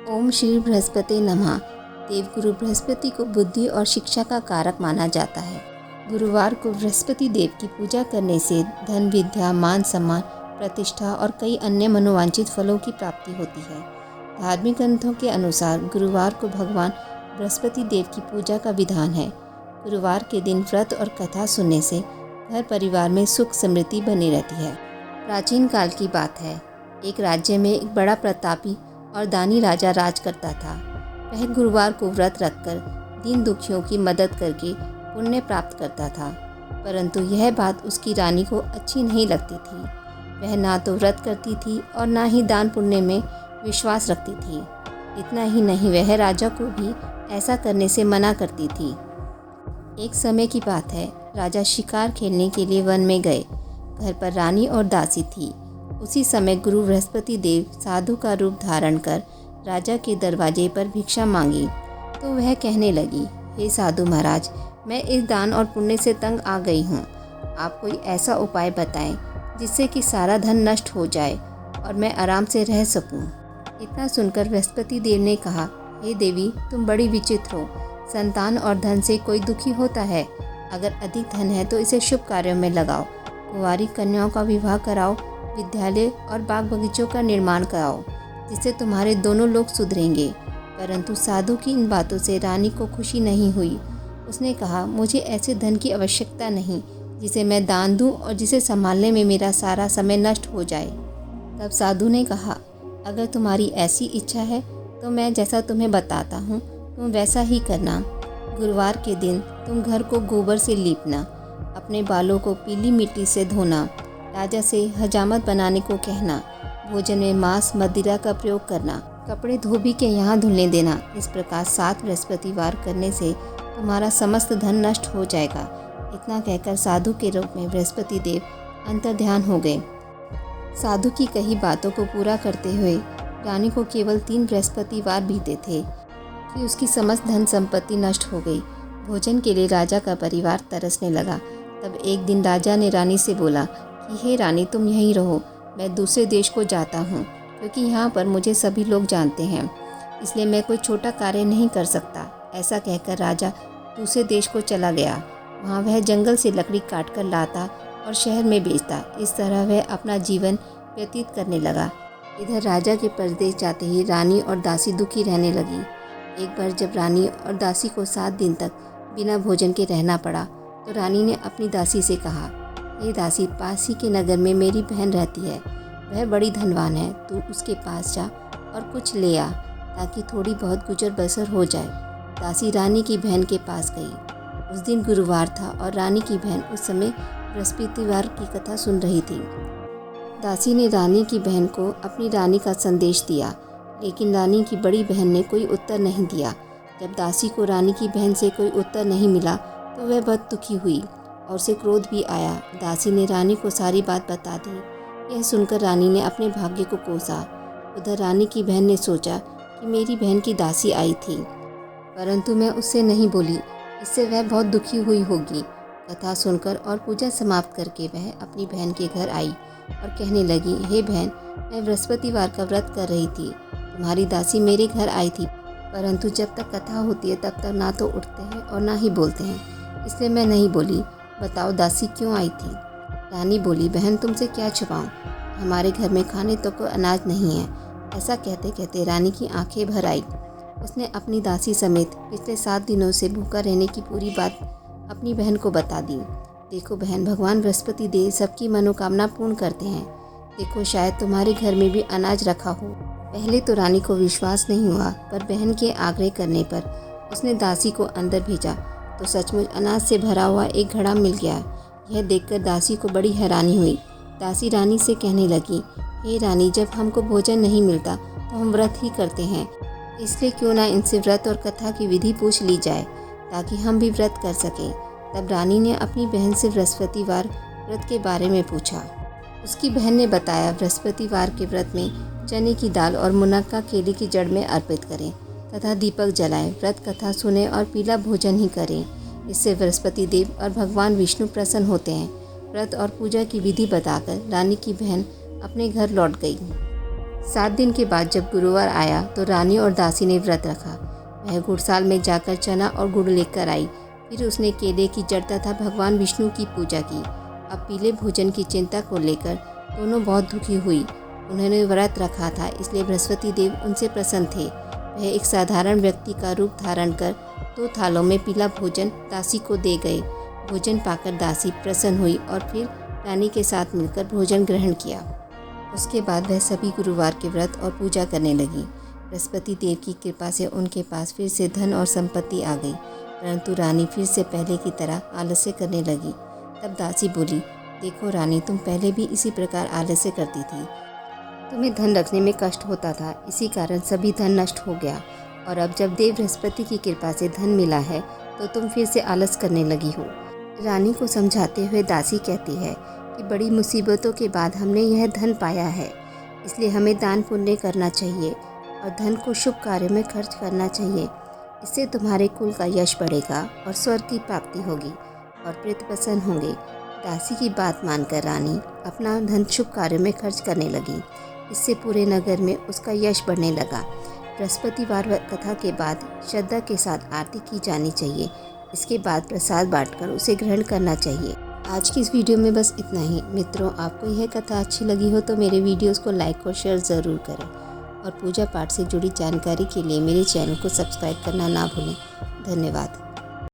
ओम श्री बृहस्पति नमः। देवगुरु बृहस्पति को बुद्धि और शिक्षा का कारक माना जाता है। गुरुवार को बृहस्पति देव की पूजा करने से धन, विद्या, मान सम्मान, प्रतिष्ठा और कई अन्य मनोवांछित फलों की प्राप्ति होती है। धार्मिक ग्रंथों के अनुसार गुरुवार को भगवान बृहस्पति देव की पूजा का विधान है। गुरुवार के दिन व्रत और कथा सुनने से घर परिवार में सुख समृद्धि बनी रहती है। प्राचीन काल की बात है। एक राज्य में एक बड़ा प्रतापी और दानी राजा राज करता था। वह गुरुवार को व्रत रखकर दीन दुखियों की मदद करके पुण्य प्राप्त करता था, परंतु यह बात उसकी रानी को अच्छी नहीं लगती थी। वह ना तो व्रत करती थी और ना ही दान पुण्य में विश्वास रखती थी। इतना ही नहीं, वह राजा को भी ऐसा करने से मना करती थी। एक समय की बात है, राजा शिकार खेलने के लिए वन में गए। घर पर रानी और दासी थी। उसी समय गुरु बृहस्पति देव साधु का रूप धारण कर राजा के दरवाजे पर भिक्षा मांगी तो वह कहने लगी, हे साधु महाराज, मैं इस दान और पुण्य से तंग आ गई हूँ। आप कोई ऐसा उपाय बताएं जिससे कि सारा धन नष्ट हो जाए और मैं आराम से रह सकूँ। इतना सुनकर बृहस्पति देव ने कहा, हे देवी, तुम बड़ी विचित्र हो। संतान और धन से कोई दुखी होता है। अगर अधिक धन है तो इसे शुभ कार्यों में लगाओ। कुंवारी कन्याओं का विवाह कराओ, विद्यालय और बाग बगीचों का निर्माण कराओ, जिससे तुम्हारे दोनों लोग सुधरेंगे। परंतु साधु की इन बातों से रानी को खुशी नहीं हुई। उसने कहा, मुझे ऐसे धन की आवश्यकता नहीं जिसे मैं दान दूं और जिसे संभालने में मेरा सारा समय नष्ट हो जाए। तब साधु ने कहा, अगर तुम्हारी ऐसी इच्छा है तो मैं जैसा तुम्हें बताता हूँ तुम वैसा ही करना। गुरुवार के दिन तुम घर को गोबर से लीपना, अपने बालों को पीली मिट्टी से धोना, राजा से हजामत बनाने को कहना, भोजन में मांस मदिरा का प्रयोग करना, कपड़े धोबी के यहाँ धुलने देना। इस प्रकार 7 बृहस्पतिवार करने से तुम्हारा समस्त धन नष्ट हो जाएगा। इतना कहकर साधु के रूप में बृहस्पति देव अंतर्ध्यान हो गए। साधु की कही बातों को पूरा करते हुए रानी को केवल 3 बृहस्पतिवार बीते थे कि उसकी समस्त धन संपत्ति नष्ट हो गई। भोजन के लिए राजा का परिवार तरसने लगा। तब एक दिन राजा ने रानी से बोला कि हे रानी, तुम यहीं रहो, मैं दूसरे देश को जाता हूँ, क्योंकि यहाँ पर मुझे सभी लोग जानते हैं, इसलिए मैं कोई छोटा कार्य नहीं कर सकता। ऐसा कहकर राजा दूसरे देश को चला गया। वहाँ वह जंगल से लकड़ी काट कर लाता और शहर में बेचता। इस तरह वह अपना जीवन व्यतीत करने लगा। इधर राजा के परदेश जाते ही रानी और दासी दुखी रहने लगी। एक बार जब रानी और दासी को 7 दिन तक बिना भोजन के रहना पड़ा तो रानी ने अपनी दासी से कहा, ये दासी, पास ही के नगर में मेरी बहन रहती है, वह बड़ी धनवान है, तू उसके पास जा और कुछ ले आ ताकि थोड़ी बहुत गुजर बसर हो जाए। दासी रानी की बहन के पास गई। उस दिन गुरुवार था और रानी की बहन उस समय बृहस्पतिवार की कथा सुन रही थी। दासी ने रानी की बहन को अपनी रानी का संदेश दिया, लेकिन रानी की बड़ी बहन ने कोई उत्तर नहीं दिया। जब दासी को रानी की बहन से कोई उत्तर नहीं मिला तो वह बहुत दुखी हुई और उसे क्रोध भी आया। दासी ने रानी को सारी बात बता दी। यह सुनकर रानी ने अपने भाग्य को कोसा। उधर रानी की बहन ने सोचा कि मेरी बहन की दासी आई थी, परंतु मैं उससे नहीं बोली, इससे वह बहुत दुखी हुई होगी। कथा सुनकर और पूजा समाप्त करके वह अपनी बहन के घर आई और कहने लगी, हे बहन, मैं बृहस्पतिवार का व्रत कर रही थी। तुम्हारी दासी मेरे घर आई थी, परंतु जब तक कथा होती है तब तक ना तो उठते हैं और ना ही बोलते हैं, इसलिए मैं नहीं बोली। बताओ दासी क्यों आई थी? रानी बोली, बहन, तुमसे क्या छुपाऊं, हमारे घर में खाने तो कोई अनाज नहीं है। ऐसा कहते कहते रानी की आंखें भर आई। उसने अपनी दासी समेत पिछले 7 दिनों से भूखा रहने की पूरी बात अपनी बहन को बता दी। देखो बहन, भगवान बृहस्पति देव सबकी मनोकामना पूर्ण करते हैं। देखो, शायद तुम्हारे घर में भी अनाज रखा हो। पहले तो रानी को विश्वास नहीं हुआ, पर बहन के आग्रह करने पर उसने दासी को अंदर भेजा तो सचमुच अनाज से भरा हुआ एक घड़ा मिल गया। यह देखकर दासी को बड़ी हैरानी हुई। दासी रानी से कहने लगी, हे रानी, जब हमको भोजन नहीं मिलता तो हम व्रत ही करते हैं, इसलिए क्यों ना इनसे व्रत और कथा की विधि पूछ ली जाए ताकि हम भी व्रत कर सकें। तब रानी ने अपनी बहन से बृहस्पतिवार व्रत के बारे में पूछा। उसकी बहन ने बताया, बृहस्पतिवार के व्रत में चने की दाल और मुनक्का केले की जड़ में अर्पित करें तथा दीपक जलाएं, व्रत कथा सुने और पीला भोजन ही करें। इससे बृहस्पति देव और भगवान विष्णु प्रसन्न होते हैं। व्रत और पूजा की विधि बताकर रानी की बहन अपने घर लौट गई। 7 दिन के बाद जब गुरुवार आया तो रानी और दासी ने व्रत रखा। वह गुड़साल में जाकर चना और गुड़ लेकर आई। फिर उसने केले की जड़ तथा भगवान विष्णु की पूजा की। अब पीले भोजन की चिंता को लेकर दोनों बहुत दुखी हुई। उन्होंने व्रत रखा था, इसलिए बृहस्पति देव उनसे प्रसन्न थे। वह एक साधारण व्यक्ति का रूप धारण कर 2 थालों में पीला भोजन दासी को दे गए। भोजन पाकर दासी प्रसन्न हुई और फिर रानी के साथ मिलकर भोजन ग्रहण किया। उसके बाद वह सभी गुरुवार के व्रत और पूजा करने लगी। बृहस्पति देव की कृपा से उनके पास फिर से धन और संपत्ति आ गई, परंतु रानी फिर से पहले की तरह आलस्य करने लगी। तब दासी बोली, देखो रानी, तुम पहले भी इसी प्रकार आलस्य करती थी। तुम्हें धन रखने में कष्ट होता था, इसी कारण सभी धन नष्ट हो गया। और अब जब देव बृहस्पति की कृपा से धन मिला है तो तुम फिर से आलस करने लगी हो। रानी को समझाते हुए दासी कहती है कि बड़ी मुसीबतों के बाद हमने यह धन पाया है, इसलिए हमें दान पुण्य करना चाहिए और धन को शुभ कार्य में खर्च करना चाहिए। इससे तुम्हारे कुल का यश बढ़ेगा और स्वर्ग की प्राप्ति होगी और प्रेत प्रसन्न होंगे। दासी की बात मानकर रानी अपना धन शुभ कार्य में खर्च करने लगी। इससे पूरे नगर में उसका यश बढ़ने लगा। बृहस्पतिवार कथा के बाद श्रद्धा के साथ आरती की जानी चाहिए। इसके बाद प्रसाद बांटकर उसे ग्रहण करना चाहिए। आज की इस वीडियो में बस इतना ही। मित्रों, आपको यह कथा अच्छी लगी हो तो मेरे वीडियोस को लाइक और शेयर ज़रूर करें और पूजा पाठ से जुड़ी जानकारी के लिए मेरे चैनल को सब्सक्राइब करना ना भूलें। धन्यवाद।